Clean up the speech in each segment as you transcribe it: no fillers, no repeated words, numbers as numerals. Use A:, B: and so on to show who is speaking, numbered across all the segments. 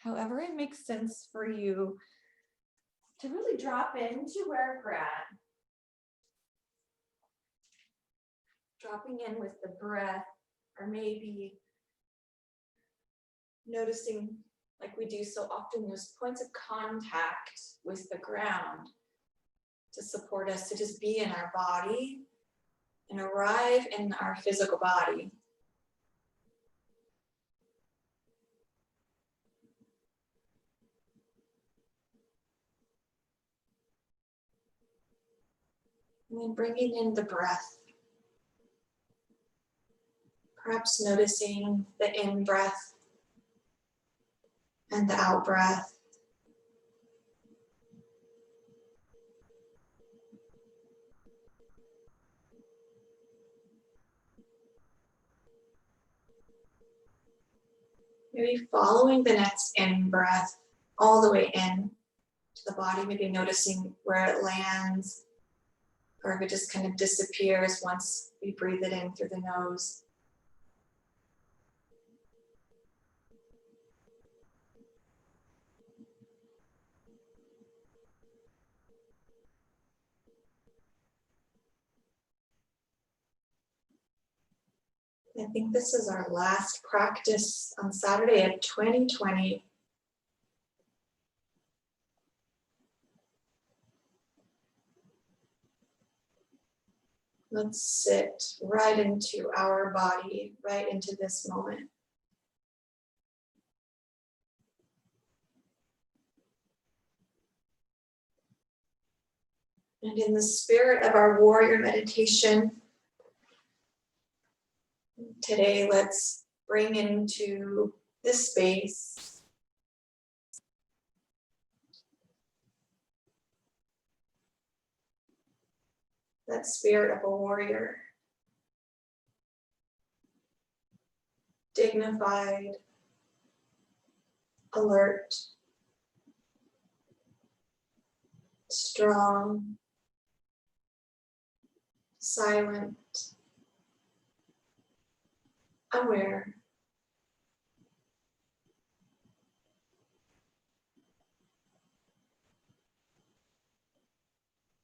A: however it makes sense for you to really drop into where we're at. Dropping in with the breath, or maybe noticing, like we do so often, those points of contact with the ground to support us to just be in our body and arrive in our physical body. And then bringing in the breath. Perhaps noticing the in-breath and the out-breath. Maybe following the next in-breath all the way in to the body, maybe noticing where it lands, or if it just kind of disappears once we breathe it in through the nose. I think this is our last practice on Saturday of 2020. Let's sit right into our body, right into this moment. And in the spirit of our warrior meditation, today let's bring into this space that spirit of a warrior, dignified, alert, strong, silent, aware.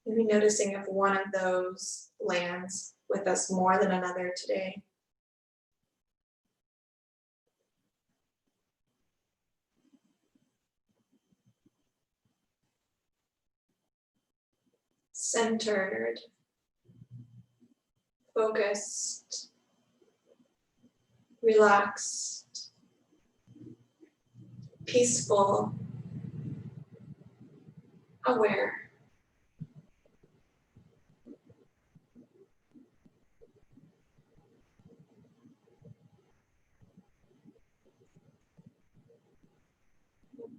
A: Maybe noticing if one of those lands with us more than another today. Centered, focused, relaxed, peaceful, aware.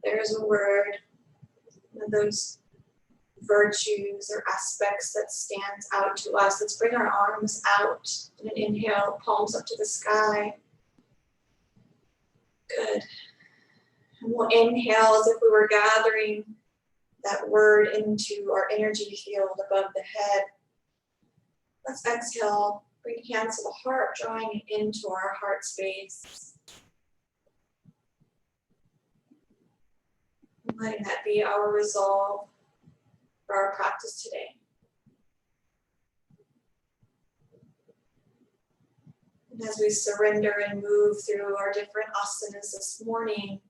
A: There's a word, one of those virtues or aspects that stands out to us. Let's bring our arms out in an inhale, palms up to the sky. Good. And we'll inhale as if we were gathering that word into our energy field above the head. Let's exhale, bring hands to the heart, drawing it into our heart space. And letting that be our resolve for our practice today. And as we surrender and move through our different asanas this morning,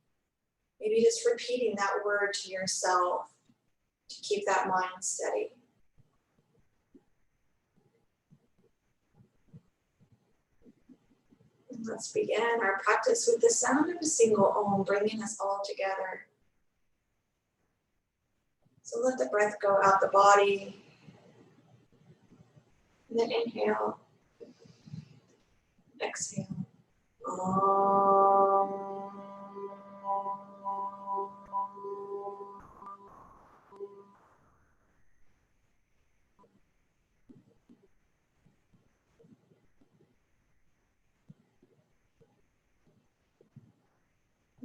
A: maybe just repeating that word to yourself to keep that mind steady. And let's begin our practice with the sound of a single Om, bringing us all together. So let the breath go out the body. And then inhale. Exhale. Om.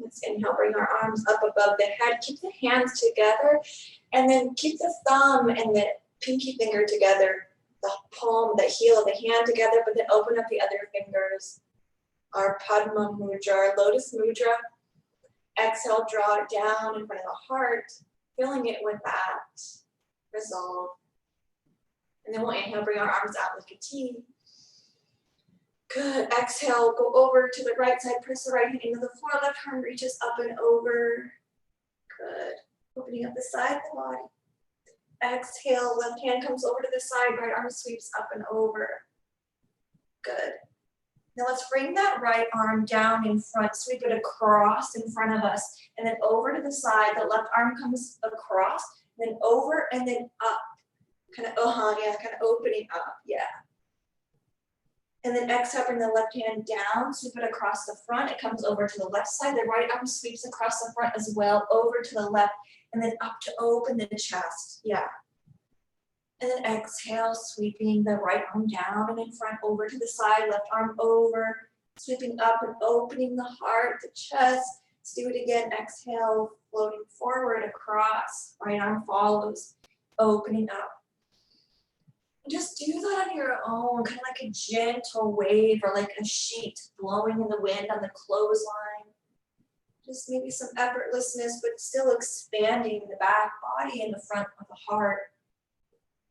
A: Let's inhale, bring our arms up above the head. Keep the hands together, and then keep the thumb and the pinky finger together, the palm, the heel of the hand together, but then open up the other fingers. Our Padma Mudra, our Lotus Mudra. Exhale, draw it down in front of the heart, filling it with that resolve. And then we'll inhale, bring our arms out like a T. Good. Exhale, go over to the right side, press the right hand into the floor, left arm reaches up and over. Good. Opening up the side of the body. Exhale, left hand comes over to the side, right arm sweeps up and over. Good. Now let's bring that right arm down in front, sweep it across in front of us, and then over to the side. The left arm comes across, then over and then up. Kind of, kind of opening up, yeah. And then exhale, bring the left hand down, sweep it across the front. It comes over to the left side. The right arm sweeps across the front as well, over to the left, and then up to open the chest, yeah. And then exhale, sweeping the right arm down and in front, over to the side, left arm over, sweeping up and opening the heart, the chest. Let's do it again. Exhale, floating forward across, right arm follows, opening up. Just do that on your own, kind of like a gentle wave or like a sheet blowing in the wind on the clothesline. Just maybe some effortlessness, but still expanding the back body and the front of the heart.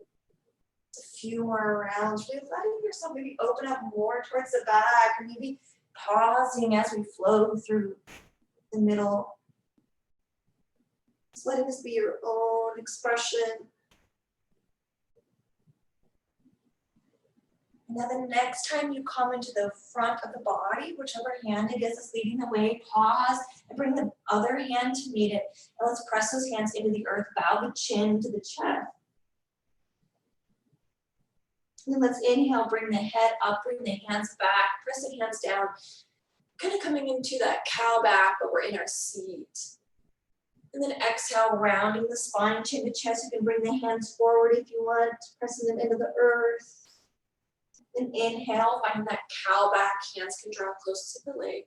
A: A few more rounds, really letting yourself maybe open up more towards the back, or maybe pausing as we flow through the middle. Just letting this be your own expression. And then the next time you come into the front of the body, whichever hand it is that's leading the way, pause and bring the other hand to meet it. And let's press those hands into the earth, bow the chin to the chest. And then let's inhale, bring the head up, bring the hands back, press the hands down, kind of coming into that cow back, but we're in our seat. And then exhale, rounding the spine, chin to chest. You can bring the hands forward if you want, pressing them into the earth. And inhale, find that cow back, hands can draw close to the legs.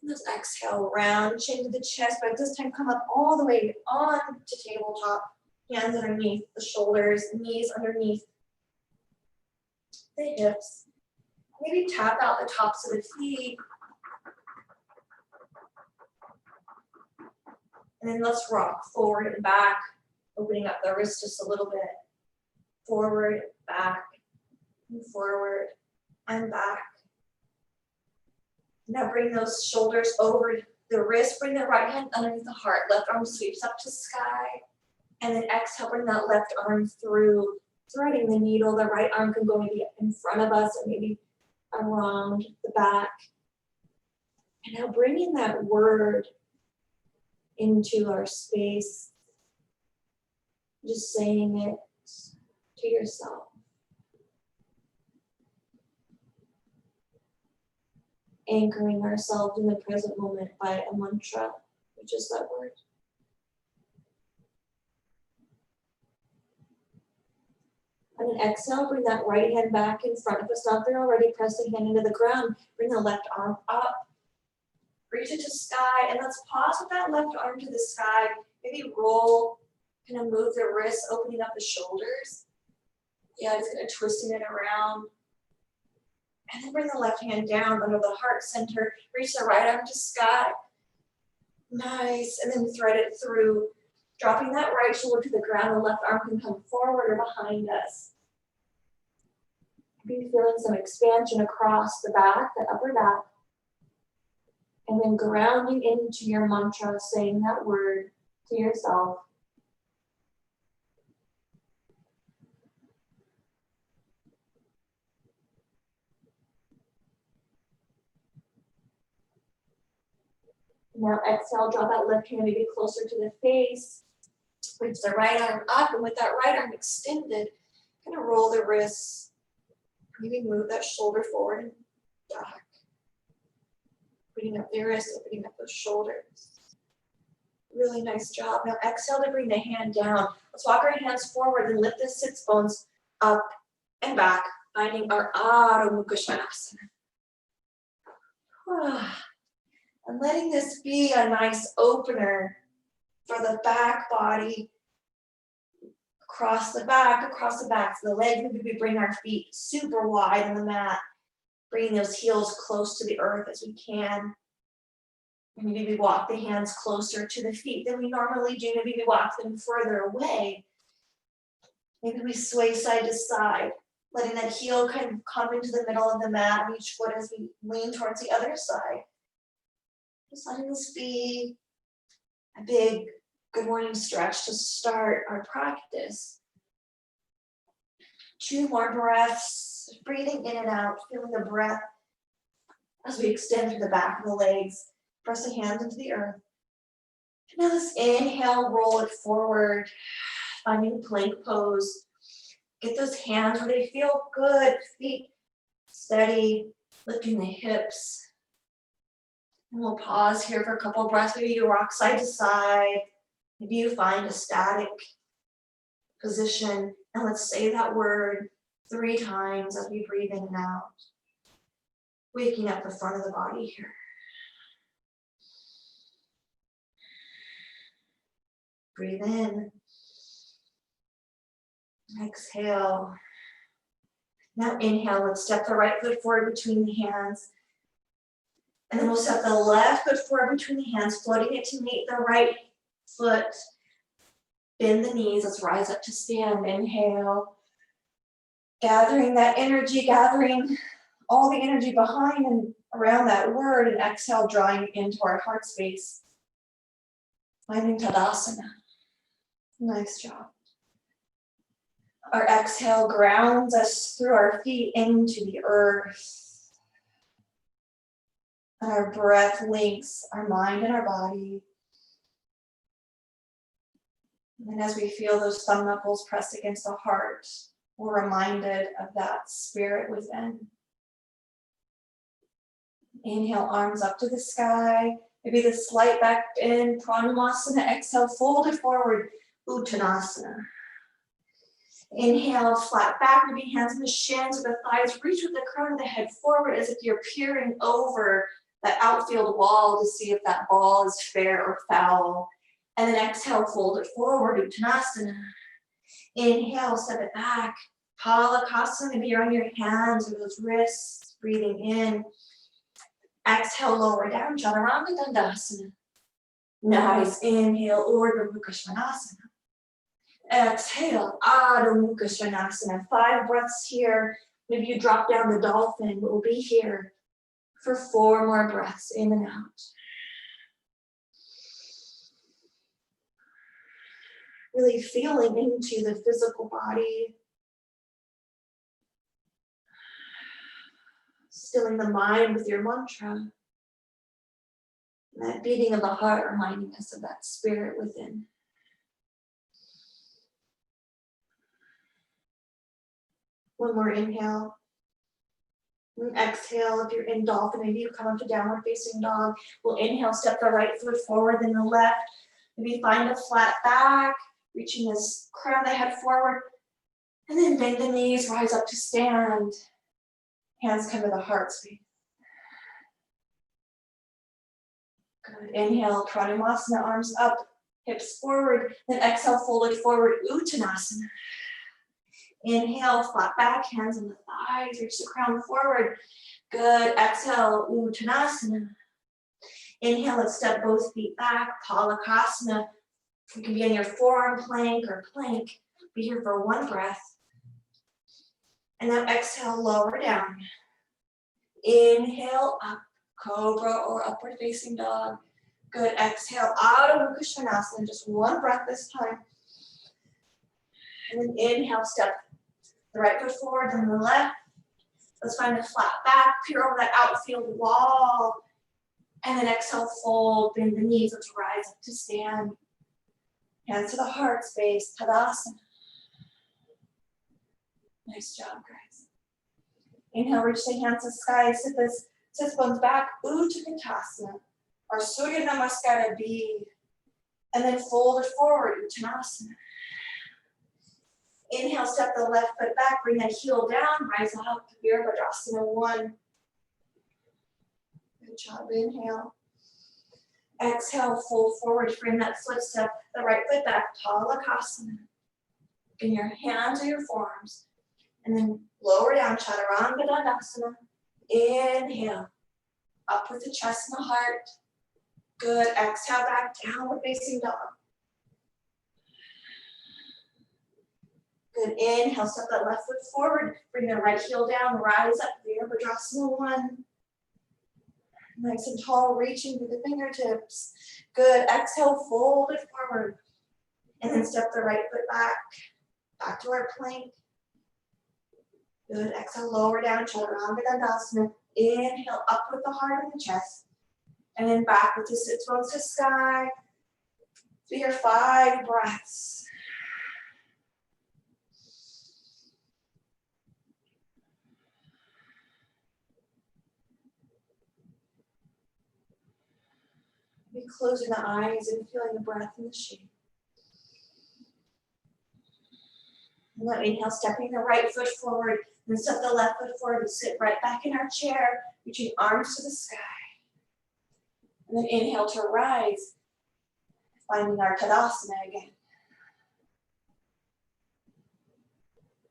A: And let's exhale, round, chin to the chest, but this time come up all the way on to tabletop. Hands underneath the shoulders, knees underneath the hips. Maybe tap out the tops of the feet. And then let's rock forward and back, opening up the wrist just a little bit. Forward, back, and forward, and back. Now bring those shoulders over the wrist, bring the right hand underneath the heart, left arm sweeps up to sky, and then exhale, bring that left arm through, threading the needle. The right arm can go maybe in front of us or maybe around the back. And now bringing that word into our space, just saying it to yourself. Anchoring ourselves in the present moment by a mantra, which is that word. And then exhale, bring that right hand back in front. If it's not there already, press the hand into the ground. Bring the left arm up. Reach it to sky. And let's pause with that left arm to the sky. Maybe roll, kind of move the wrists, opening up the shoulders. Yeah, just kind of twisting it around. And then bring the left hand down under the heart center. Reach the right arm to sky. Nice. And then thread it through. Dropping that right shoulder to the ground. The left arm can come forward or behind us. Be feeling some expansion across the back, the upper back. And then grounding into your mantra, saying that word to yourself. Now exhale, draw that left hand maybe closer to the face. Reach the right arm up, and with that right arm extended, kind of roll the wrists. Maybe move that shoulder forward and back. Opening up the wrist, opening up those shoulders. Really nice job. Now exhale to bring the hand down. Let's walk our hands forward and lift the sits bones up and back, finding our Adho Mukha Svanasana. And letting this be a nice opener for the back body. Across the back. So the legs, maybe we bring our feet super wide on the mat. Bringing those heels close to the earth as we can. Maybe we walk the hands closer to the feet than we normally do. Maybe we walk them further away. Maybe we sway side to side, letting that heel kind of come into the middle of the mat, each foot as we lean towards the other side. Just letting this be a big good morning stretch to start our practice. 2 more breaths, breathing in and out, feeling the breath as we extend through the back of the legs, press the hands into the earth. Now let's inhale, roll it forward, finding plank pose. Get those hands where they feel good, feet steady, lifting the hips. And we'll pause here for a couple of breaths. Maybe you rock side to side. Maybe you find a static position. And let's say that word 3 times as we breathe in and out. Waking up the front of the body here. Breathe in. Exhale. Now inhale, let's step the right foot forward between the hands. And then we'll step the left foot forward between the hands, floating it to meet the right foot. Bend the knees, let's rise up to stand. Inhale. Gathering that energy, gathering all the energy behind and around that word, and exhale, drawing into our heart space. Finding Tadasana. Nice job. Our exhale grounds us through our feet into the earth. And our breath links our mind and our body. And as we feel those thumb knuckles press against the heart, we're reminded of that spirit within. Inhale, arms up to the sky. Maybe the slight back bend, Pranayama. Exhale, fold it forward, Uttanasana. Inhale, flat back, maybe hands on the shins or the thighs. Reach with the crown of the head forward as if you're peering over the outfield wall to see if that ball is fair or foul. And then exhale, fold it forward, Uttanasana. Inhale, step it back. Palakasana, maybe you're on your hands or those wrists, breathing in. Exhale, lower down, Chaturanga Dandasana. Nice, inhale, Urdhva Mukha Svanasana. Exhale, Adho Mukha Svanasana. 5 breaths here. Maybe you drop down the dolphin, but we'll be here for 4 more breaths, in and out. Really feeling into the physical body. Stilling the mind with your mantra. And that beating of the heart reminding us of that spirit within. One more inhale. And exhale, if you're in dolphin, maybe you come up to downward facing dog. We'll inhale, step the right foot forward, then the left. Maybe find a flat back, reaching this crown of the head forward. And then bend the knees, rise up to stand. Hands come to the heart space. Good. Inhale, Pranayama, arms up, hips forward. Then exhale, fold it forward, Uttanasana. Inhale, flat back, hands on the thighs, reach the crown forward. Good. Exhale, Uttanasana. Inhale, let's step both feet back, Palakasana. You can be in your forearm plank or plank. Be here for 1 breath. And now exhale, lower down. Inhale, up, cobra or upward facing dog. Good. Exhale, Adho Mukha Svanasana. Just 1 breath this time. And then inhale, step the right foot forward, then the left. Let's find a flat back, peer over that outfield wall. And then exhale, fold, bend the knees. Let's rise up to stand. Hands to the heart space, Tadasana. Nice job, guys. Inhale, reach the hands to the sky, sit bones back, Uttanasana. Or Surya Namaskara B. And then fold it forward, Uttanasana. Inhale, step the left foot back, bring that heel down, rise up, Virabhadrasana 1. Good job, inhale. Exhale, fold forward, bring that foot step, the right foot back, Palakasana. Bring your hands or your forearms. And then lower down, Chaturanga Dandasana. Inhale, up with the chest and the heart. Good, exhale back, downward facing dog. Good, inhale, step that left foot forward, bring the right heel down, rise up, Virabhadrasana 1. Nice and tall, reaching through the fingertips. Good, exhale, fold it forward. And then step the right foot back to our plank. Good, exhale, lower down, Chaturanga Dandasana. Inhale, up with the heart and the chest. And then back with the sit bones to sky. For your 5 breaths. Be closing the eyes and feeling the breath in the shape. And then inhale, stepping the right foot forward. Then step the left foot forward and sit right back in our chair, reaching arms to the sky. And then inhale to rise, finding our Tadasana again.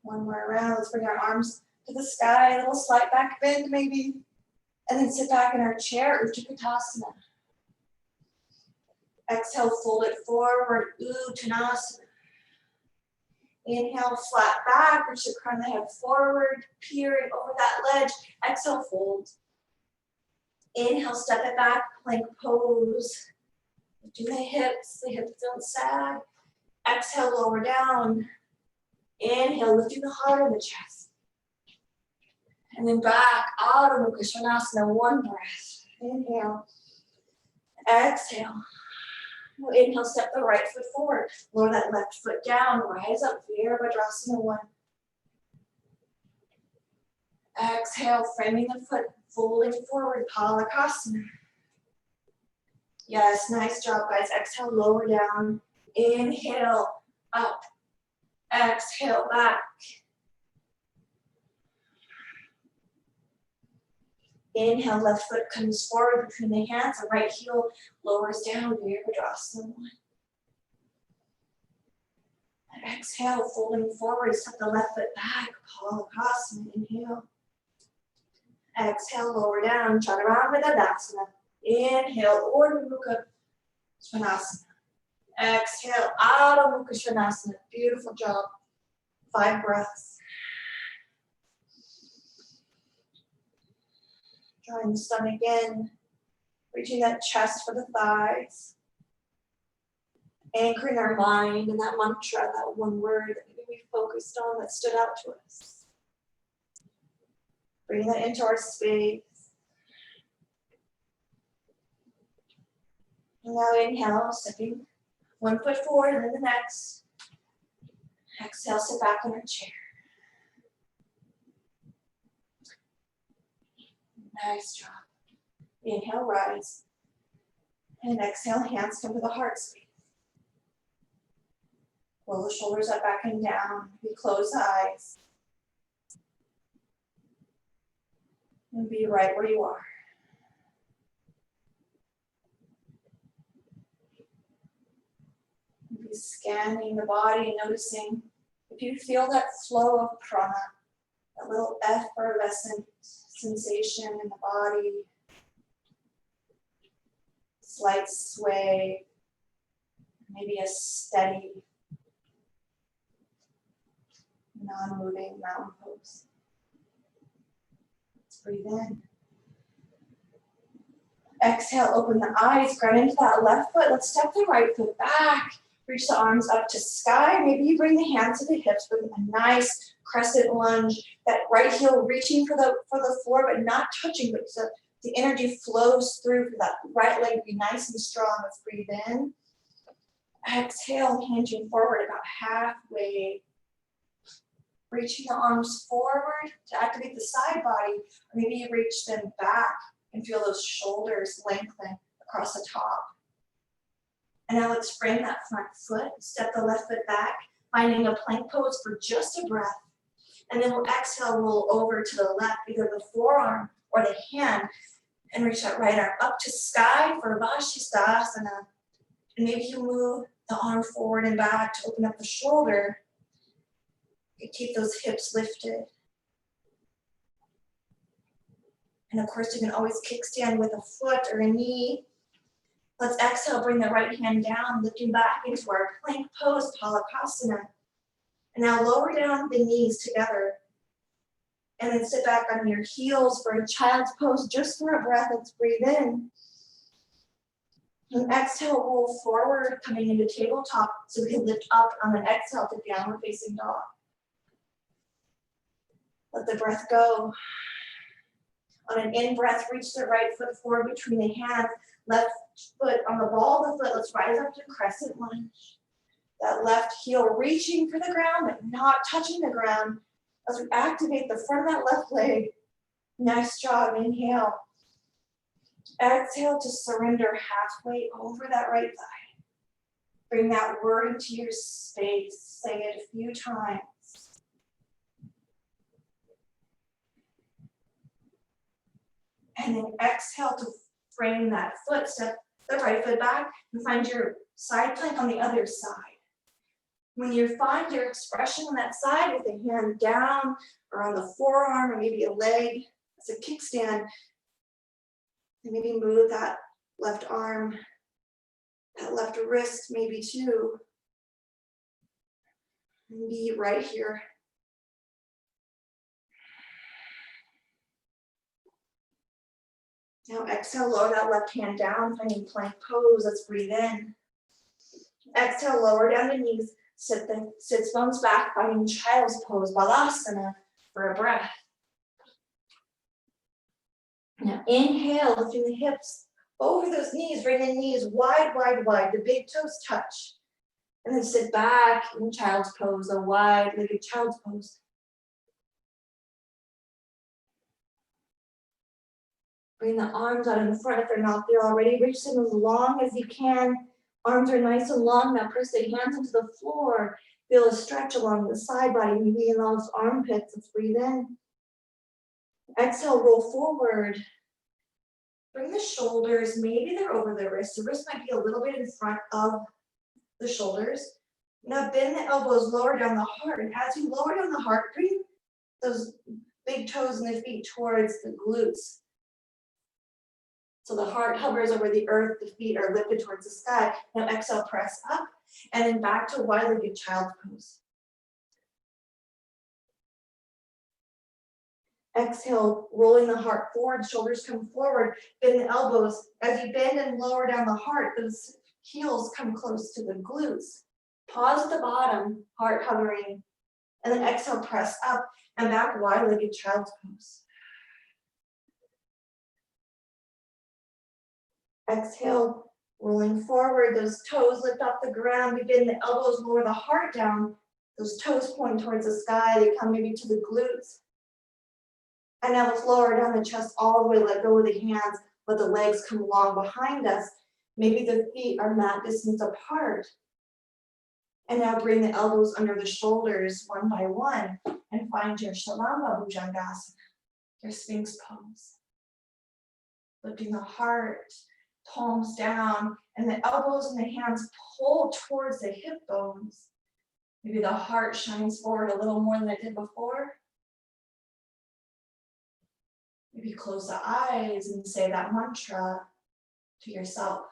A: One more round, let's bring our arms to the sky, a little slight back bend maybe. And then sit back in our chair, Utkatasana. Exhale, fold it forward, Uttanasana. Inhale, flat back, reach the crown of the head forward, peering over that ledge. Exhale, fold. Inhale, step it back, plank pose. Do the hips don't sag. Exhale, lower down. Inhale, lifting the heart and the chest. And then back, Adho Mukha Svanasana, 1 breath. Inhale. Exhale. Inhale, step the right foot forward. Lower that left foot down. Rise up, Virabhadrasana 1. Exhale, framing the foot, folding forward, Palakasana. Yes, nice job, guys. Exhale, lower down. Inhale, up. Exhale, back. Inhale, left foot comes forward between the hands. The right heel lowers down, Virabhadrasana 1. Exhale, folding forward, step the left foot back, Palakasana. Inhale. Exhale, lower down, Chaturanga Dandasana. Inhale, Urdhva Mukha Svanasana. Exhale, Adho Mukha Svanasana. Beautiful job. 5 breaths. Drawing the stomach in, reaching that chest for the thighs. Anchoring our mind in that mantra, that one word that maybe we focused on that stood out to us. Bringing that into our space. And now inhale, stepping 1 foot forward and then the next. Exhale, sit back on our chair. Nice job. Inhale, rise. And exhale, hands come to the heart space. Roll the shoulders up, back and down. We close the eyes. And be right where you are. Be scanning the body and noticing if you feel that flow of prana, that little effervescent sensation in the body, slight sway, maybe a steady, non-moving mountain pose. Let's breathe in. Exhale, open the eyes, ground into that left foot. Let's step the right foot back. Reach the arms up to sky. Maybe you bring the hands to the hips with a nice crescent lunge. That right heel reaching for the floor, but not touching, but so the energy flows through for that right leg to be nice and strong. Let's breathe in. Exhale, hinging forward about halfway. Reaching the arms forward to activate the side body. Or maybe you reach them back and feel those shoulders lengthen across the top. And now let's frame that front foot. Step the left foot back, finding a plank pose for just a breath. And then we'll exhale, roll over to the left, either the forearm or the hand, and reach that right arm up to sky for Vashisthasana. And maybe you move the arm forward and back to open up the shoulder. You keep those hips lifted. And of course, you can always kickstand with a foot or a knee. Let's exhale, bring the right hand down, lifting back into our plank pose, Palakasana. And now lower down the knees together. And then sit back on your heels for a child's pose, just for a breath. Let's breathe in. And exhale, roll forward, coming into tabletop, so we can lift up on an exhale to downward facing dog. Let the breath go. On an in-breath, reach the right foot forward between the hands, left foot on the ball of the foot. Let's rise up to crescent lunge. That left heel reaching for the ground, but not touching the ground as we activate the front of that left leg. Nice job, inhale. Exhale to surrender halfway over that right thigh. Bring that word into your space. Say it a few times. And then exhale to frame that foot. Step the right foot back and find your side plank on the other side. When you find your expression on that side with the hand down or on the forearm or maybe a leg as a kickstand, and maybe move that left arm, that left wrist maybe too. And be right here. Now exhale, lower that left hand down, finding plank pose. Let's breathe in. Exhale, lower down the knees. Sit bones back, finding child's pose, Balasana, for a breath. Now inhale, lifting the hips over those knees, bring the knees wide, wide, wide. The big toes touch. And then sit back in child's pose, a wide-legged child's pose. Bring the arms out in the front if they're not there already. Reach them as long as you can. Arms are nice and long. Now press the hands into the floor. Feel a stretch along the side body, maybe in those armpits. Let's breathe in. Exhale, roll forward. Bring the shoulders, maybe they're over the wrists. The wrist might be a little bit in front of the shoulders. Now bend the elbows, lower down the heart. And as you lower down the heart, bring those big toes and the feet towards the glutes. So the heart hovers over the earth, the feet are lifted towards the sky. Now exhale, press up, and then back to wide-legged child's pose. Exhale, rolling the heart forward, shoulders come forward, bend the elbows. As you bend and lower down the heart, those heels come close to the glutes. Pause at the bottom, heart hovering, and then exhale, press up and back, wide-legged child's pose. Exhale, rolling forward, those toes lift off the ground, we bend the elbows, lower the heart down, those toes point towards the sky, they come maybe to the glutes. And now let's lower down the chest all the way, let go of the hands, let the legs come along behind us. Maybe the feet are mat distance apart. And now bring the elbows under the shoulders one by one and find your Shalamba Bhujangasana, your Sphinx pose. Lifting the heart, palms down, and the elbows and the hands pull towards the hip bones. Maybe the heart shines forward a little more than it did before. Maybe close the eyes and say that mantra to yourself.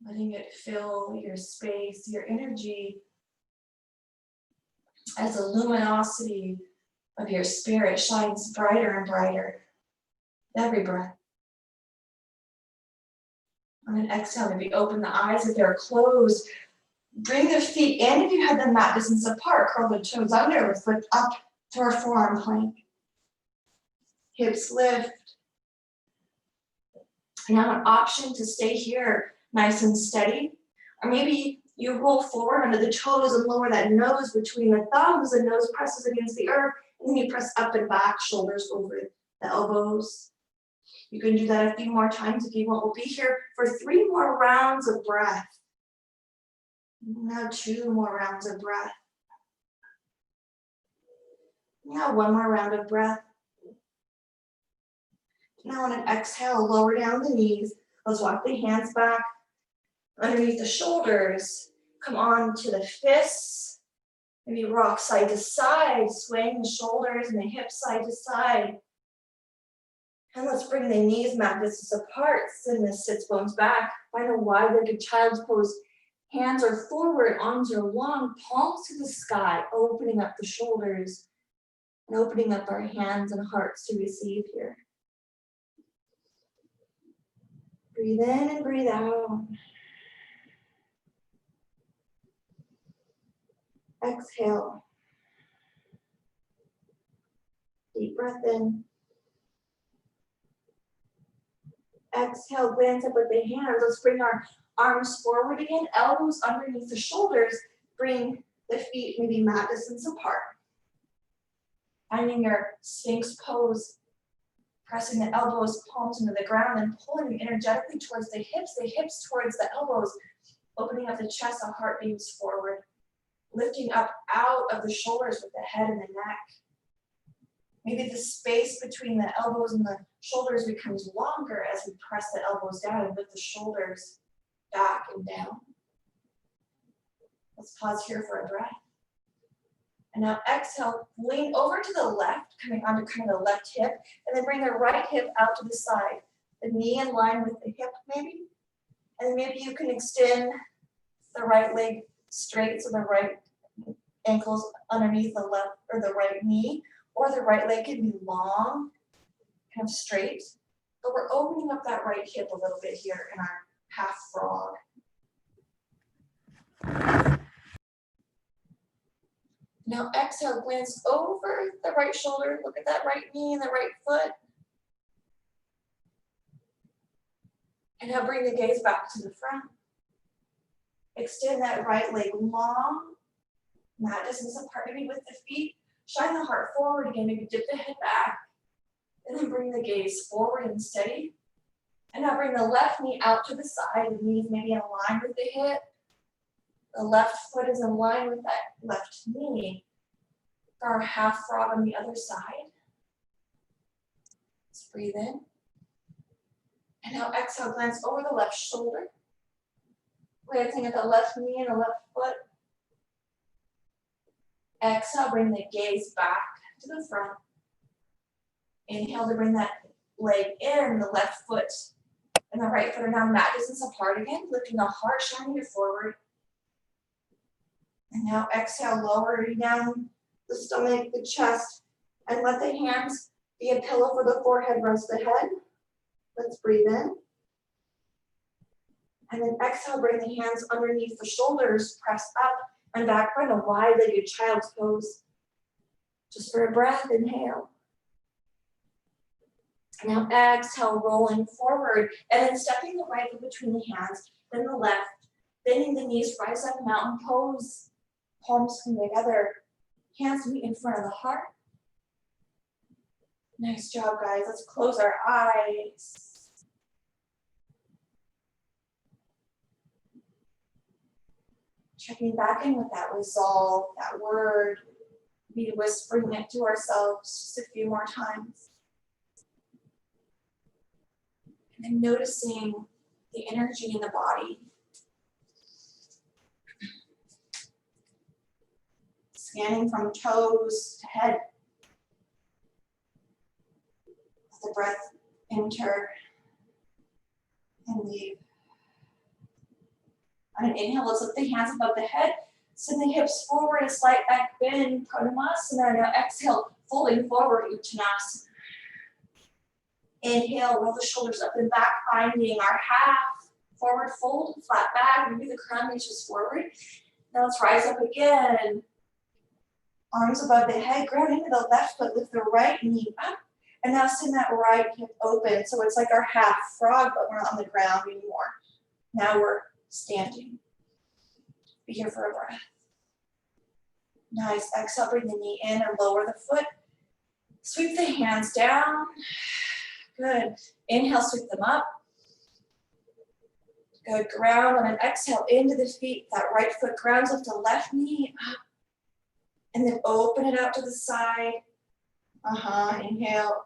A: Letting it fill your space, your energy, as the luminosity of your spirit shines brighter and brighter every breath. On an exhale, maybe open the eyes if they're closed. Bring the feet in if you had them mat distance apart. Curl the toes under, foot up to our forearm plank. Hips lift. Now an option to stay here nice and steady. Or maybe you roll forward under the toes and lower that nose between the thumbs. The nose presses against the earth. And then you press up and back, shoulders over the elbows. You can do that a few more times if you want. We'll be here for 3 more rounds of breath. Now 2 more rounds of breath. Now 1 more round of breath. Now on an exhale, lower down the knees. Let's walk the hands back underneath the shoulders. Come on to the fists. Maybe rock side to side, swaying the shoulders and the hips side to side. And let's bring the knees, mat distance apart, send the sits bones back. Find a wide-legged child's pose. Hands are forward, arms are long, palms to the sky, opening up the shoulders and opening up our hands and hearts to receive here. Breathe in and breathe out. Exhale. Deep breath in. Exhale, glance up with the hands. Let's bring our arms forward again, elbows underneath the shoulders. Bring the feet maybe mat distance apart. Finding your Sphinx pose. Pressing the elbows, palms into the ground and pulling them energetically towards the hips towards the elbows. Opening up the chest, the heart beams forward. Lifting up out of the shoulders with the head and the neck. Maybe the space between the elbows and the shoulders becomes longer as we press the elbows down and lift the shoulders back and down. Let's pause here for a breath. And now exhale, lean over to the left, coming onto kind of the left hip, and then bring the right hip out to the side. The knee in line with the hip maybe. And maybe you can extend the right leg straight so the right ankle's underneath the left or the right knee. Or the right leg can be long, kind of straight. But we're opening up that right hip a little bit here in our half frog. Now exhale, glance over the right shoulder. Look at that right knee and the right foot. And now bring the gaze back to the front. Extend that right leg long. Mat distance apart, maybe with the feet. Shine the heart forward again, maybe dip the head back. And then bring the gaze forward and steady. And now bring the left knee out to the side. The knees maybe in line with the hip. The left foot is in line with that left knee. Our half frog on the other side. Let's breathe in. And now exhale, glance over the left shoulder. Glancing at the left knee and the left foot. Exhale, bring the gaze back to the front. Inhale to bring that leg in, the left foot and the right foot are now mat distance apart again, lifting the heart, shining it forward. And now exhale, lowering down the stomach, the chest, and let the hands be a pillow for the forehead, rest the head. Let's breathe in. And then exhale, bring the hands underneath the shoulders, press up and back, find a wide-legged child's pose. Just for a breath, inhale. Now exhale, rolling forward, and then stepping the right foot between the hands, then the left, bending the knees, rise up, mountain pose. Palms come together, hands meet in front of the heart. Nice job, guys. Let's close our eyes. Checking back in with that resolve, that word, be whispering it to ourselves just a few more times. And then noticing the energy in the body. Scanning from toes to head. Let the breath enter and leave. On an inhale, let's lift the hands above the head. Send the hips forward, a slight back bend, Pranayama. Now exhale, folding forward, Uttanasana. Inhale, roll the shoulders up and back, finding our half forward fold, flat back. Maybe the crown reaches forward. Now let's rise up again. Arms above the head, ground into the left foot, lift the right knee up. And now send that right hip open. So it's like our half frog, but we're not on the ground anymore. Now we're standing. Be here for a breath. Nice. Exhale, bring the knee in and lower the foot. Sweep the hands down. Good. Inhale, sweep them up. Good. Ground on an exhale into the feet. That right foot grounds up the left knee up. And then open it out to the side. Inhale.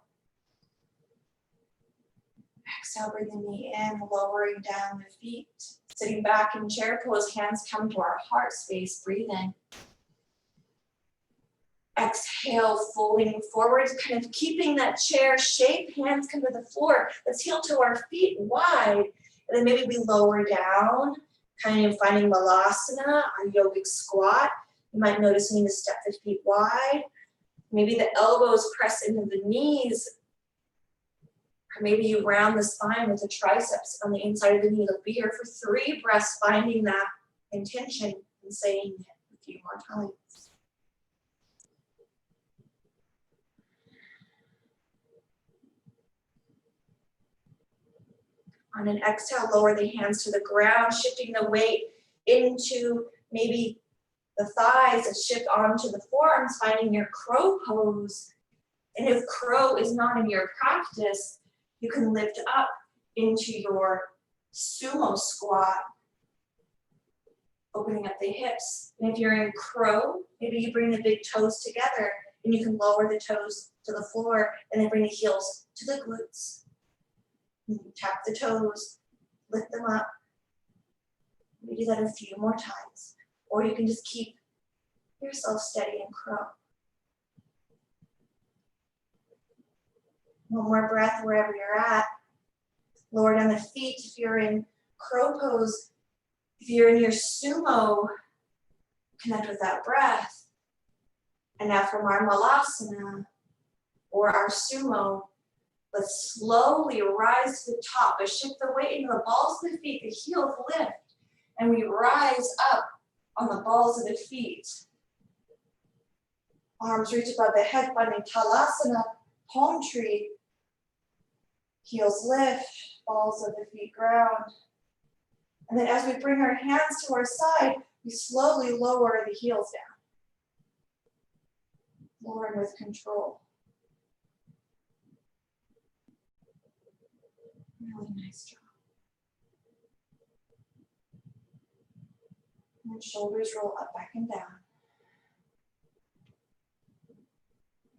A: Exhale, bring the knee in, lowering down the feet. Sitting back in chair pose, hands come to our heart space. Breathe in. Exhale, folding forward, kind of keeping that chair shape, hands come to the floor. Let's heel to our feet wide, and then maybe we lower down, kind of finding Malasana, our yogic squat. You might notice me to step the feet wide. Maybe the elbows press into the knees, or maybe you round the spine with the triceps on the inside of the knee. Be here for 3 breaths, finding that intention and saying it a few more times. On an exhale, lower the hands to the ground, shifting the weight into maybe the thighs that shift onto the forearms, finding your crow pose. And if crow is not in your practice, you can lift up into your sumo squat, opening up the hips. And if you're in crow, maybe you bring the big toes together and you can lower the toes to the floor and then bring the heels to the glutes. Tap the toes, lift them up. We do that a few more times. Or you can just keep yourself steady in crow. One more breath wherever you're at. Lower down the feet if you're in crow pose. If you're in your sumo, connect with that breath. And now from our Malasana or our sumo, let's slowly rise to the top. I shift the weight into the balls of the feet, the heels lift, and we rise up on the balls of the feet. Arms reach above the head, finding Talasana, palm tree. Heels lift, balls of the feet ground. And then as we bring our hands to our side, we slowly lower the heels down. Lowering with control. Really nice job. And shoulders roll up, back and down.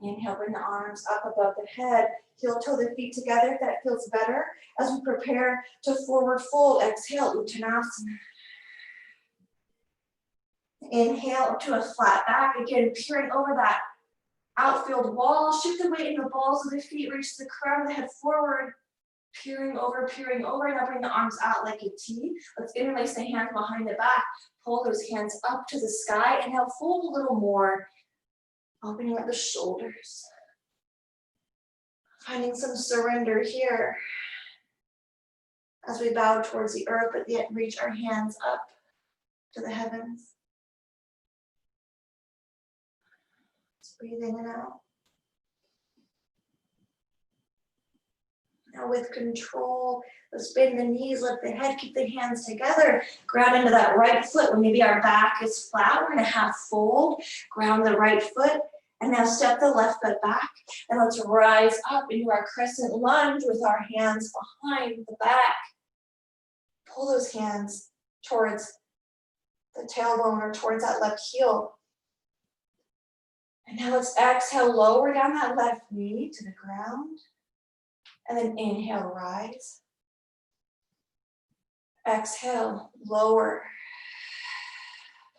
A: Inhale, bring the arms up above the head. Heel toe the feet together if that feels better. As we prepare to forward fold, exhale, Uttanasana. Inhale up to a flat back. Again, peering over that outfield wall. Shift the weight in the balls of the feet. Reach the crown of the head forward. Peering over, now bring the arms out like a T. Let's interlace the hands behind the back. Pull those hands up to the sky and now fold a little more. Opening up the shoulders. Finding some surrender here. As we bow towards the earth, but yet reach our hands up to the heavens. Let's breathe in and out. Now with control, let's bend the knees, lift the head, keep the hands together. Ground into that right foot. When maybe our back is flat, we're gonna half fold. Ground the right foot, and now step the left foot back. And let's rise up into our crescent lunge with our hands behind the back. Pull those hands towards the tailbone or towards that left heel. And now let's exhale, lower down that left knee to the ground. And then inhale, rise. Exhale, lower.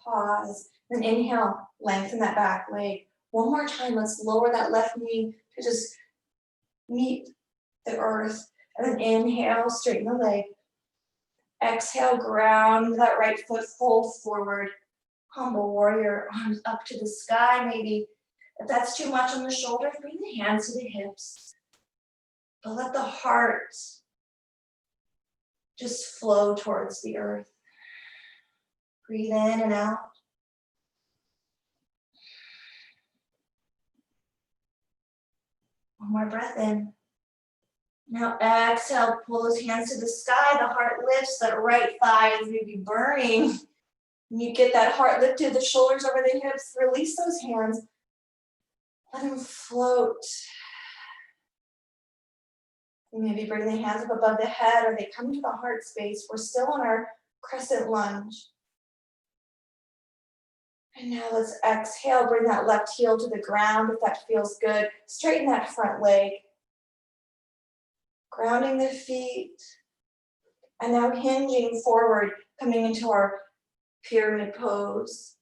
A: Pause. Then inhale, lengthen that back leg. One more time, let's lower that left knee to just meet the earth. And then inhale, straighten the leg. Exhale, ground that right foot, fold forward. Humble warrior, arms up to the sky maybe. If that's too much on the shoulders, bring the hands to the hips. But let the heart just flow towards the earth. Breathe in and out. One more breath in. Now exhale, pull those hands to the sky. The heart lifts, that right thigh is maybe burning. And you get that heart lifted, the shoulders over the hips. Release those hands. Let them float. Maybe bring the hands up above the head or they come to the heart space. We're still in our crescent lunge. And now let's exhale, bring that left heel to the ground if that feels good. Straighten that front leg. Grounding the feet. And now hinging forward, coming into our pyramid pose.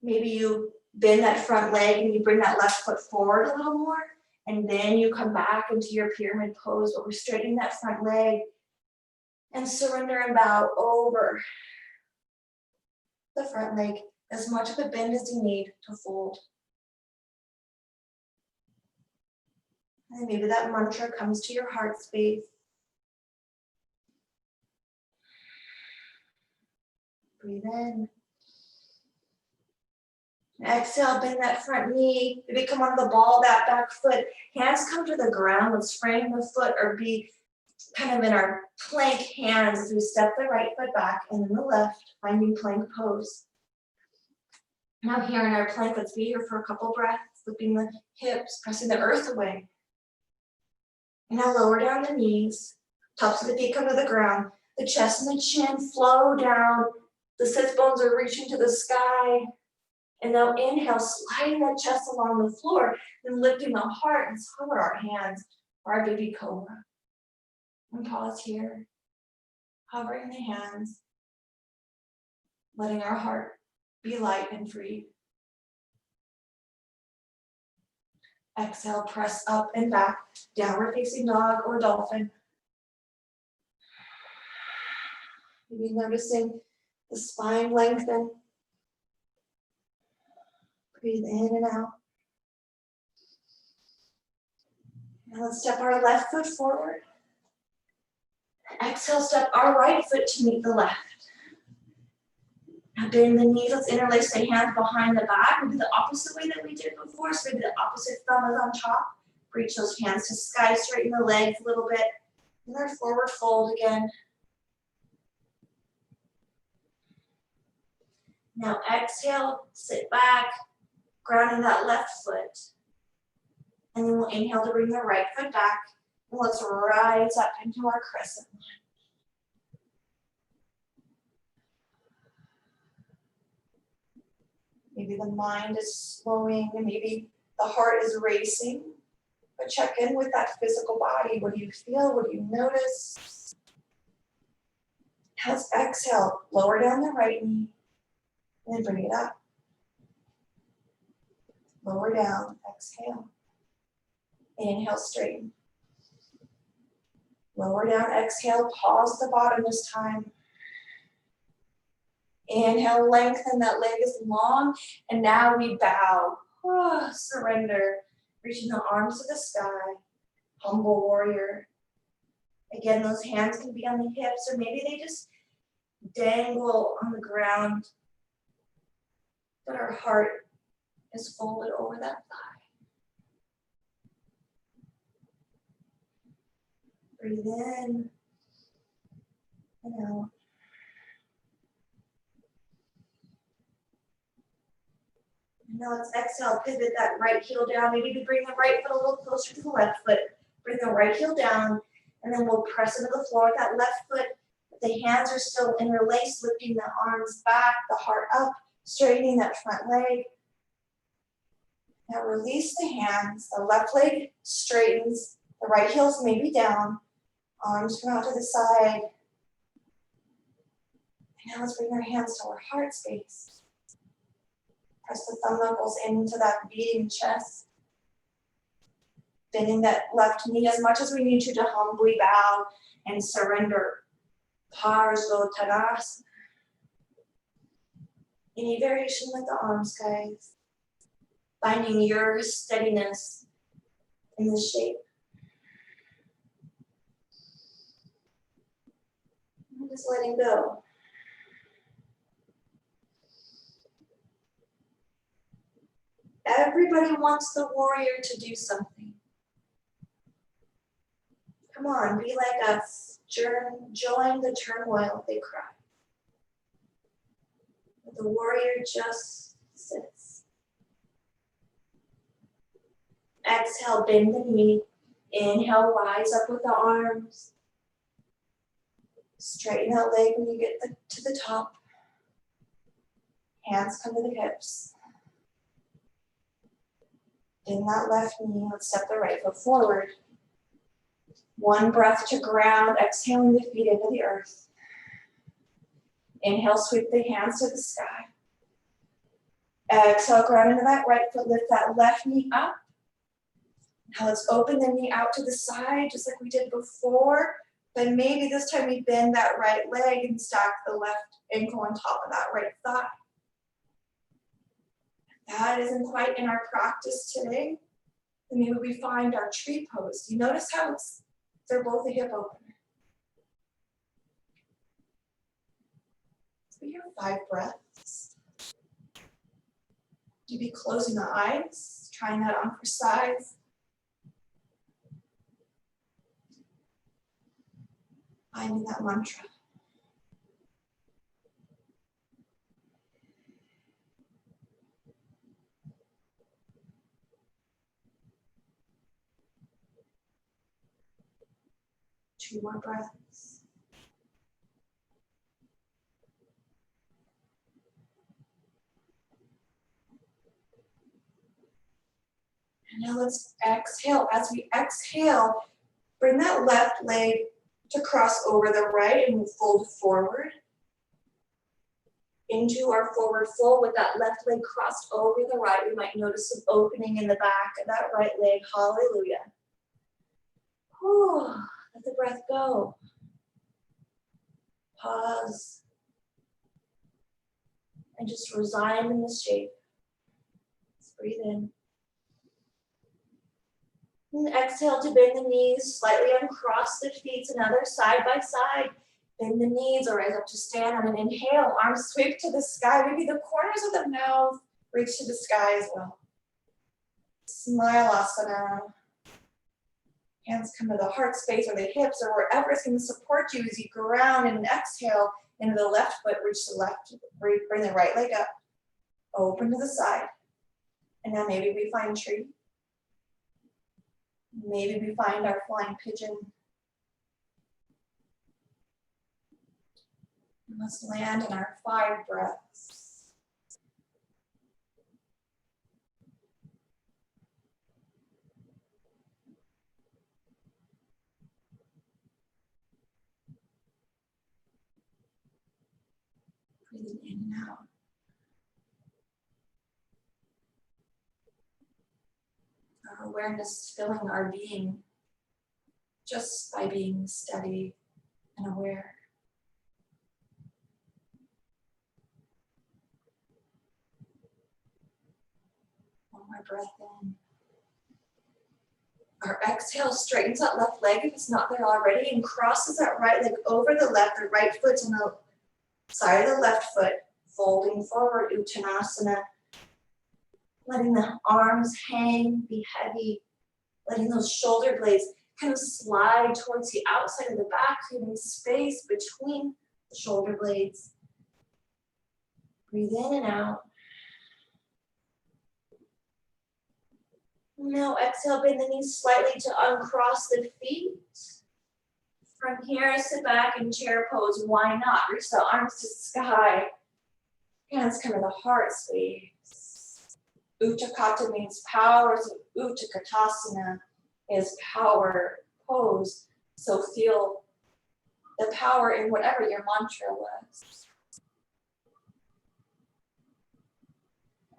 A: Maybe you Bend that front leg and you bring that left foot forward a little more. And then you come back into your pyramid pose, but we're straightening that front leg and surrender and bow over the front leg. As much of a bend as you need to fold. And maybe that mantra comes to your heart space. Breathe in. Exhale, bend that front knee. Maybe come onto the ball of that back foot. Hands come to the ground. Let's frame the foot or be kind of in our plank hands as we step the right foot back and then the left, finding plank pose. Now here in our plank, let's be here for a couple breaths, flipping the hips, pressing the earth away. And now lower down the knees, tops of the feet come to the ground, the chest and the chin flow down, the sits bones are reaching to the sky. And now inhale, sliding that chest along the floor, then lifting the heart and hover our hands for our baby cobra. And pause here, hovering the hands, letting our heart be light and free. Exhale, press up and back, downward facing dog or dolphin. Maybe noticing the spine lengthen. Breathe in and out. Now let's step our left foot forward. Exhale, step our right foot to meet the left. Now bend the knees, let's interlace the hands behind the back. We'll do the opposite way that we did before. So maybe the opposite thumb is on top. Reach those hands to sky, straighten the legs a little bit. And our forward fold again. Now exhale, sit back, grounding that left foot. And then we'll inhale to bring the right foot back. And let's rise up into our crescent line. Maybe the mind is slowing and maybe the heart is racing. But check in with that physical body. What do you feel? What do you notice? Now let's exhale. Lower down the right knee. And then bring it up. Lower down. Exhale. Inhale, straighten. Lower down. Exhale. Pause at the bottom this time. Inhale, lengthen, that leg is long, and now we bow. Oh, surrender, reaching the arms to the sky, humble warrior. Again, those hands can be on the hips, or maybe they just dangle on the ground, but our heart is folded over that thigh. Breathe in and out. Now let's exhale, pivot that right heel down. Maybe to bring the right foot a little closer to the left foot. Bring the right heel down, and then we'll press into the floor with that left foot. The hands are still interlaced, lifting the arms back, the heart up, straightening that front leg. Now release the hands. The left leg straightens. The right heel's maybe down. Arms come out to the side. And now let's bring our hands to our heart space. Press the thumb knuckles into that beating chest. Bending that left knee as much as we need to humbly bow and surrender. Parsvottanasana. Any variation with the arms, guys. Finding your steadiness in the shape. And just letting go. Everybody wants the warrior to do something. Come on, be like us. Join the turmoil, they cry. But the warrior just sits. Exhale, bend the knee. Inhale, rise up with the arms. Straighten that leg when you get to the top. Hands come to the hips. In that left knee, let's step the right foot forward. One breath to ground, exhaling the feet into the earth. Inhale, sweep the hands to the sky. Exhale, ground into that right foot, lift that left knee up. Now let's open the knee out to the side, just like we did before. But maybe this time we bend that right leg and stack the left ankle on top of that right thigh. That isn't quite in our practice today. Then maybe we find our tree pose. You notice how they're both a hip opener. So here, 5 breaths. Maybe closing the eyes, trying that on for size. Finding that mantra. Two more breaths. And now let's exhale. As we exhale, bring that left leg to cross over the right and we'll fold forward into our forward fold with that left leg crossed over the right. We might notice some opening in the back of that right leg. Hallelujah. Whew, let the breath go. Pause. And just resign in the shape. Let's breathe in. And exhale to bend the knees, slightly uncross the feet, another side by side. Bend the knees or rise up to stand on an inhale. Arms sweep to the sky. Maybe the corners of the mouth reach to the sky as well. Smileasana. Hands come to the heart space or the hips or wherever it's going to support you as you ground and exhale into the left foot. Reach the left, bring the right leg up. Open to the side. And now maybe we find tree. Maybe we find our flying pigeon. And let's land in our 5 breaths. Breathing in and out. Our awareness filling our being just by being steady and aware. One more breath in. Our exhale straightens that left leg if it's not there already and crosses that right leg over the left. The right foot's on the side of the left foot, folding forward, Uttanasana. Letting the arms hang, be heavy. Letting those shoulder blades kind of slide towards the outside of the back, leaving space between the shoulder blades. Breathe in and out. Now exhale, bend the knees slightly to uncross the feet. From here, sit back in chair pose. Why not? Reach the arms to the sky. Hands come to the heart space. Uttakata means power, so Uttakatasana is power pose. So feel the power in whatever your mantra was.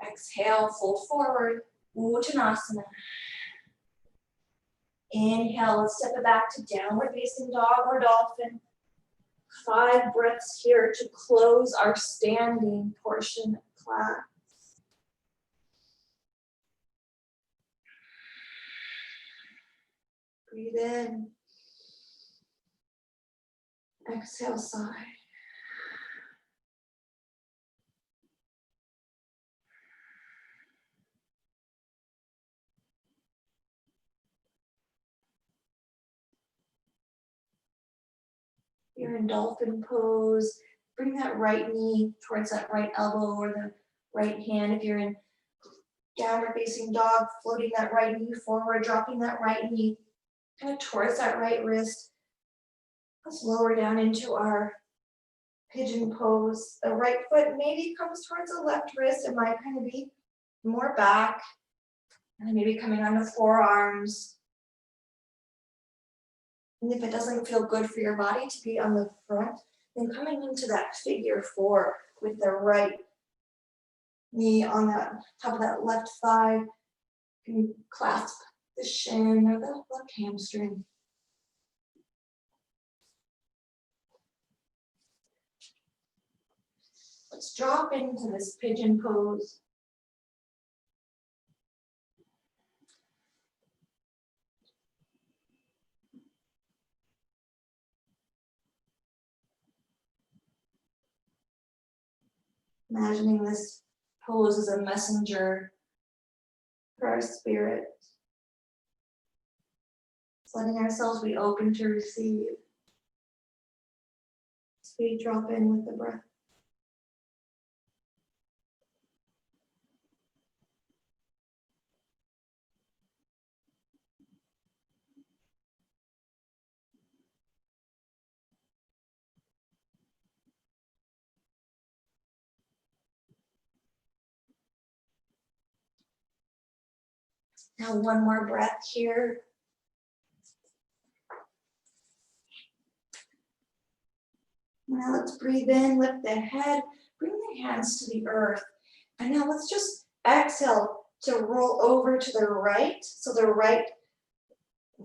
A: Exhale, fold forward, Uttanasana. Inhale, let's step it back to downward facing dog or dolphin. 5 breaths here to close our standing portion of class. Breathe in. Exhale, sigh. You're in dolphin pose. Bring that right knee towards that right elbow or the right hand. If you're in downward facing dog, floating that right knee forward, dropping that right knee kind of towards that right wrist. Let's lower down into our pigeon pose. The right foot maybe comes towards the left wrist. It might kind of be more back. And then maybe coming onto forearms. And if it doesn't feel good for your body to be on the front, then coming into that figure 4 with the right knee on the top of that left thigh. Can you clasp the shin or the left hamstring? Let's drop into this pigeon pose. Imagining this pose as a messenger for our spirit. Just letting ourselves be open to receive. As we drop in with the breath. Now one more breath here. Now let's breathe in, lift the head, bring the hands to the earth. And now let's just exhale to roll over to the right. So the right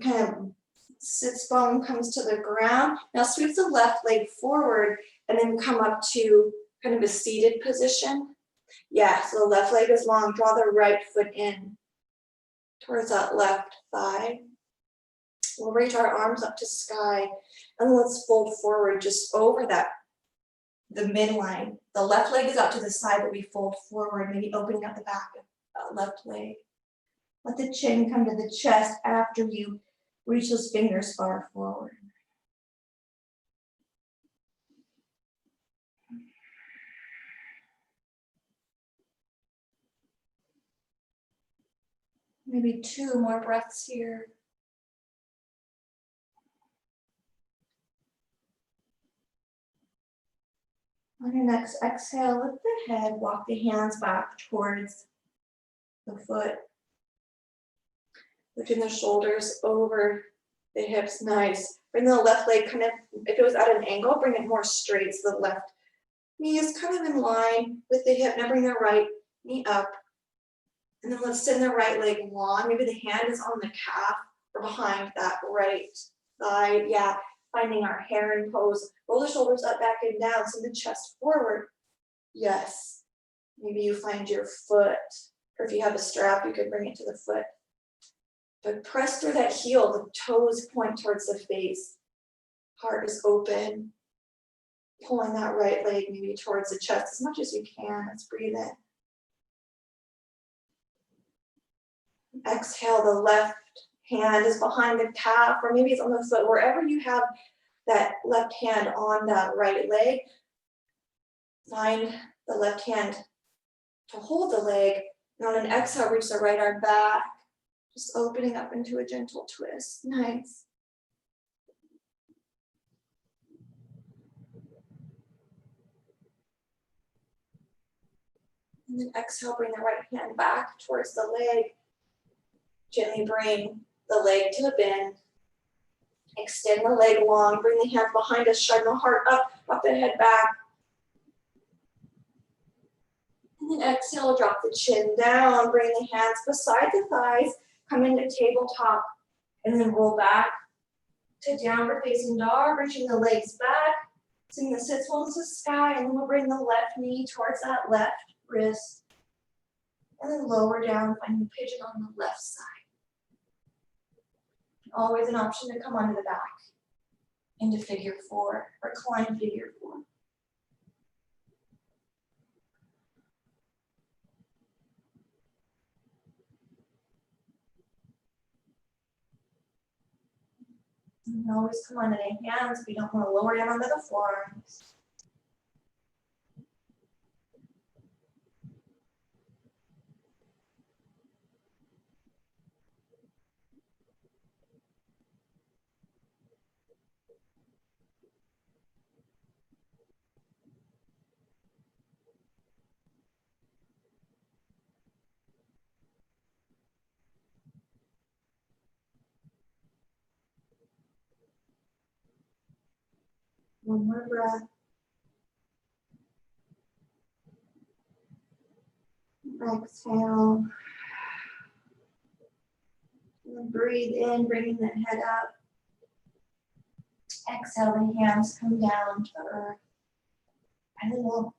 A: kind of sits bone comes to the ground. Now sweep the left leg forward and then come up to kind of a seated position. Yeah, so the left leg is long. Draw the right foot in towards that left thigh. We'll reach our arms up to sky and let's fold forward just over that, the midline. The left leg is out to the side, but we fold forward, maybe opening up the back of that left leg. Let the chin come to the chest after you reach those fingers far forward. Maybe 2 more breaths here. On your next exhale, lift the head, walk the hands back towards the foot. Lifting the shoulders over the hips, nice. Bring the left leg kind of, if it was at an angle, bring it more straight so the left knee is kind of in line with the hip. Now bring the right knee up. And then let's send the right leg long. Maybe the hand is on the calf or behind that right thigh. Yeah, finding our heron pose. Roll the shoulders up, back, and down. Send the chest forward. Yes. Maybe you find your foot, or if you have a strap, you could bring it to the foot. But press through that heel. The toes point towards the face. Heart is open. Pulling that right leg maybe towards the chest as much as you can. Let's breathe in. Exhale, the left hand is behind the calf, or maybe it's on the foot. Wherever you have that left hand on that right leg, find the left hand to hold the leg. And on an exhale, reach the right arm back, just opening up into a gentle twist. Nice. And then exhale, bring the right hand back towards the leg. Gently bring the leg to a bend. Extend the leg long. Bring the hands behind us. Shine the heart up. Drop the head back. And then exhale, drop the chin down. Bring the hands beside the thighs. Come into tabletop. And then roll back to downward facing dog. Reaching the legs back. Send the sits bones to the sky. And then we'll bring the left knee towards that left wrist. And then lower down, finding pigeon on the left side. Always an option to come onto the back into figure 4 or climb figure 4. You can always come onto the hands if you don't want to lower down onto the forearms. One more breath. Exhale. And then breathe in, bringing the head up. Exhale, the hands come down to the earth. And then we'll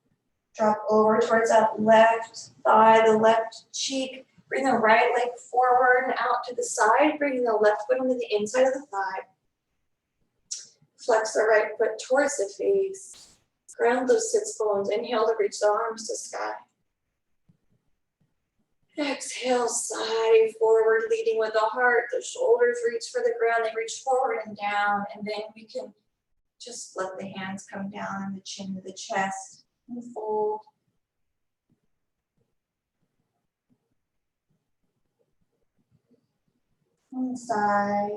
A: drop over towards that left thigh, the left cheek. Bring the right leg forward and out to the side, bringing the left foot onto the inside of the thigh. Flex the right foot towards the face. Ground those sits bones. Inhale to reach the arms to sky. Exhale, side forward, leading with the heart. The shoulders reach for the ground. They reach forward and down. And then we can just let the hands come down and the chin to the chest and fold. One side.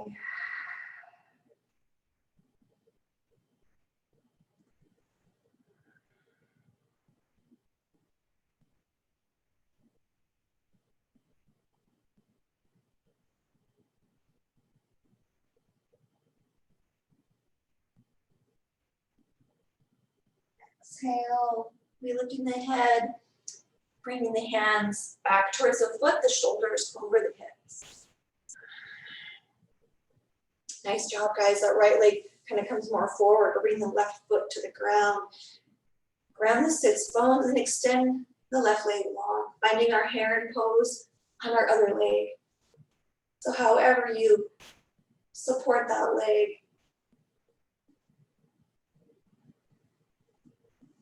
A: Exhale, we lifting the head, bringing the hands back towards the foot, the shoulders over the hips. Nice job, guys. That right leg kind of comes more forward. We're bringing the left foot to the ground. Ground the sits bones and extend the left leg long, finding our heron pose on our other leg. So however you support that leg,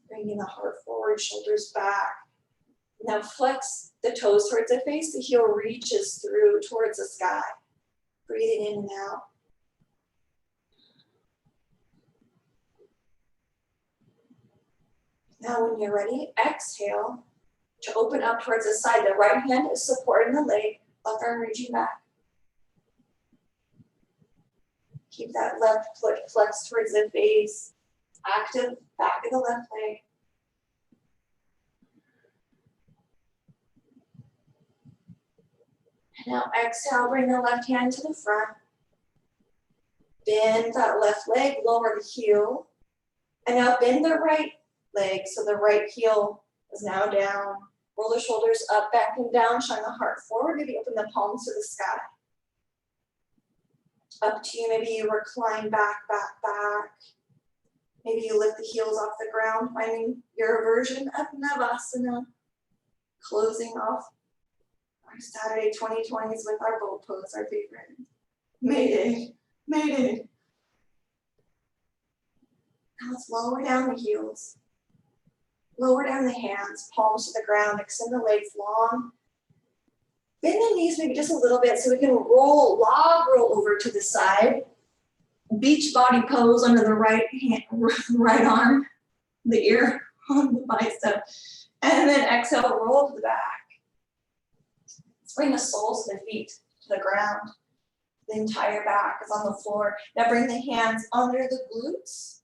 A: bringing the heart forward, shoulders back. Now flex the toes towards the face. The heel reaches through towards the sky. Breathing in and out. Now when you're ready, exhale to open up towards the side. The right hand is supporting the leg, left arm reaching back. Keep that left foot flexed towards the face. Active back of the left leg. And now exhale, bring the left hand to the front. Bend that left leg, lower the heel. And now bend the right leg so the right heel is now down. Roll the shoulders up, back and down, shine the heart forward. Maybe open the palms to the sky. Up to you, maybe you recline back, back, back. Maybe you lift the heels off the ground, finding your version of Navasana. Closing off our Saturday 2020s with our boat pose, our favorite. Made it, made it. Now let's lower down the heels. Lower down the hands, palms to the ground, extend the legs long. Bend the knees maybe just a little bit so we can roll, log roll over to the side. Beach body pose under the right hand, right arm, the ear on the bicep. And then exhale, roll to the back. Let's bring the soles of the feet to the ground. The entire back is on the floor. Now bring the hands under the glutes.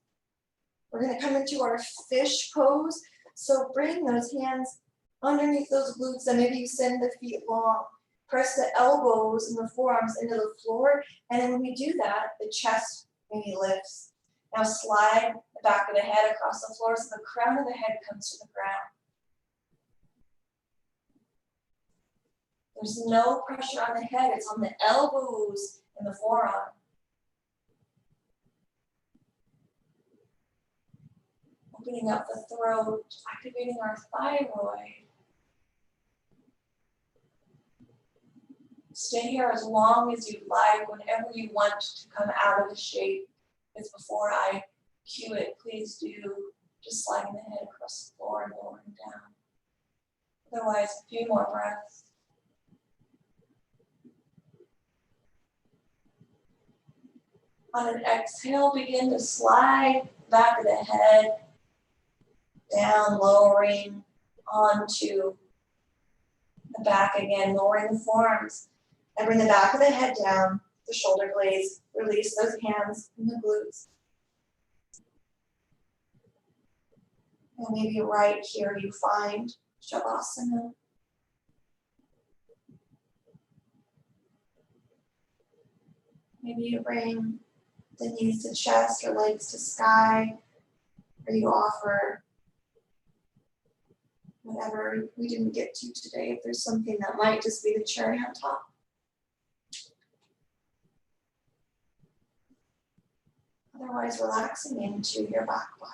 A: We're gonna come into our fish pose. So bring those hands underneath those glutes and maybe you send the feet long. Press the elbows and the forearms into the floor. And then when we do that, the chest maybe lifts. Now slide the back of the head across the floor so the crown of the head comes to the ground. There's no pressure on the head, it's on the elbows and the forearm. Opening up the throat, activating our thyroid. Stay here as long as you like, whenever you want to come out of the shape. Because before I cue it, please do just sliding the head across the floor and lowering down. Otherwise, a few more breaths. On an exhale, begin to slide the back of the head down, lowering onto the back again, lowering the forearms. And bring the back of the head down, the shoulder blades, release those hands from the glutes. And maybe right here you find Shavasana. Maybe you bring the knees to chest or legs to sky, or you offer whatever we didn't get to today, if there's something that might just be the cherry on top. Otherwise, relaxing into your back body.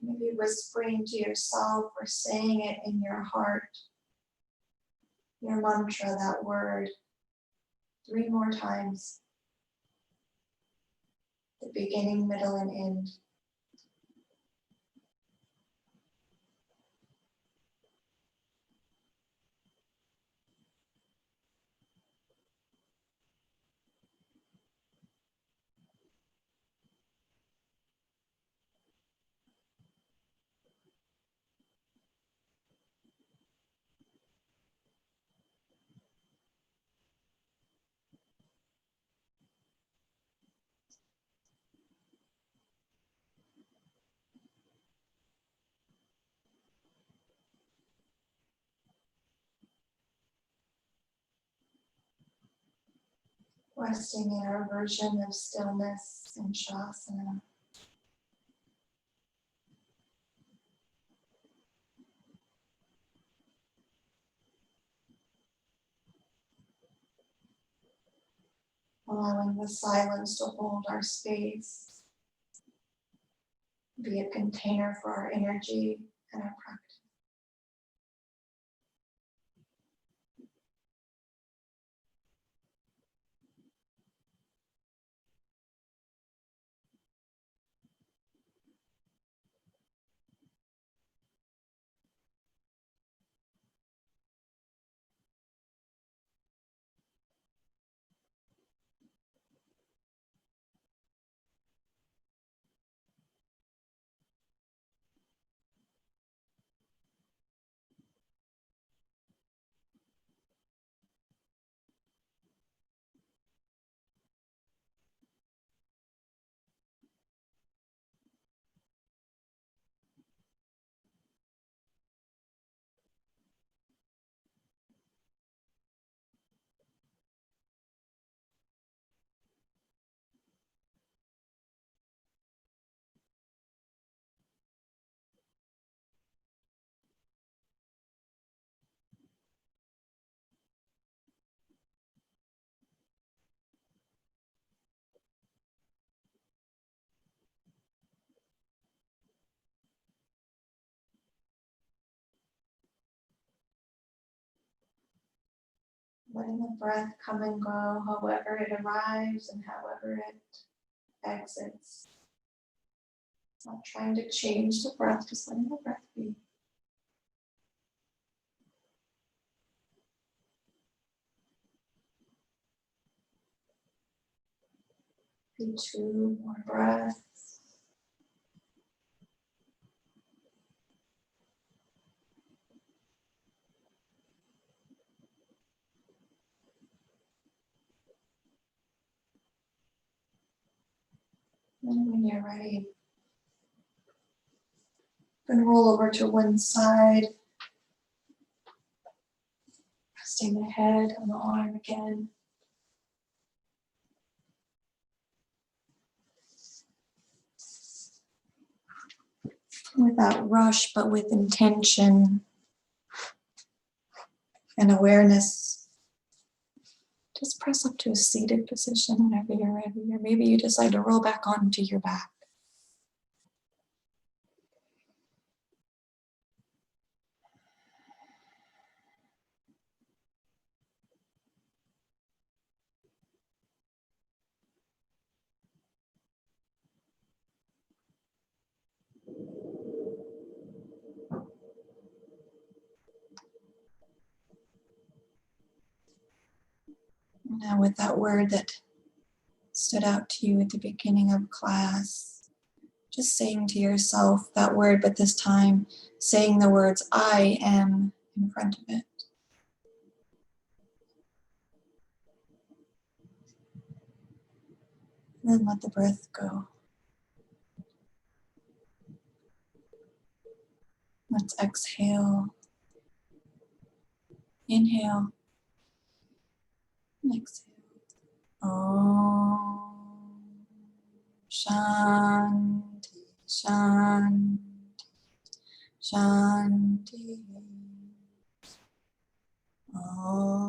A: Maybe whispering to yourself or saying it in your heart, your mantra, that word, 3 more times. The beginning, middle, and end. Resting in our version of stillness and shavasana. Allowing the silence to hold our space, be a container for our energy and our practice. Letting the breath come and go however it arrives and however it exits. Not trying to change the breath, just letting the breath be. Do 2 more breaths. And when you're ready, then roll over to one side. Resting the head on the arm again. Without rush, but with intention and awareness. Just press up to a seated position whenever you're ready. Or maybe you decide to roll back onto your back. Now with that word that stood out to you at the beginning of class, just saying to yourself that word, but this time saying the words I am in front of it. And then let the breath go. Let's exhale. Inhale. And exhale. Om Shanti, Shanti, Shanti. Om.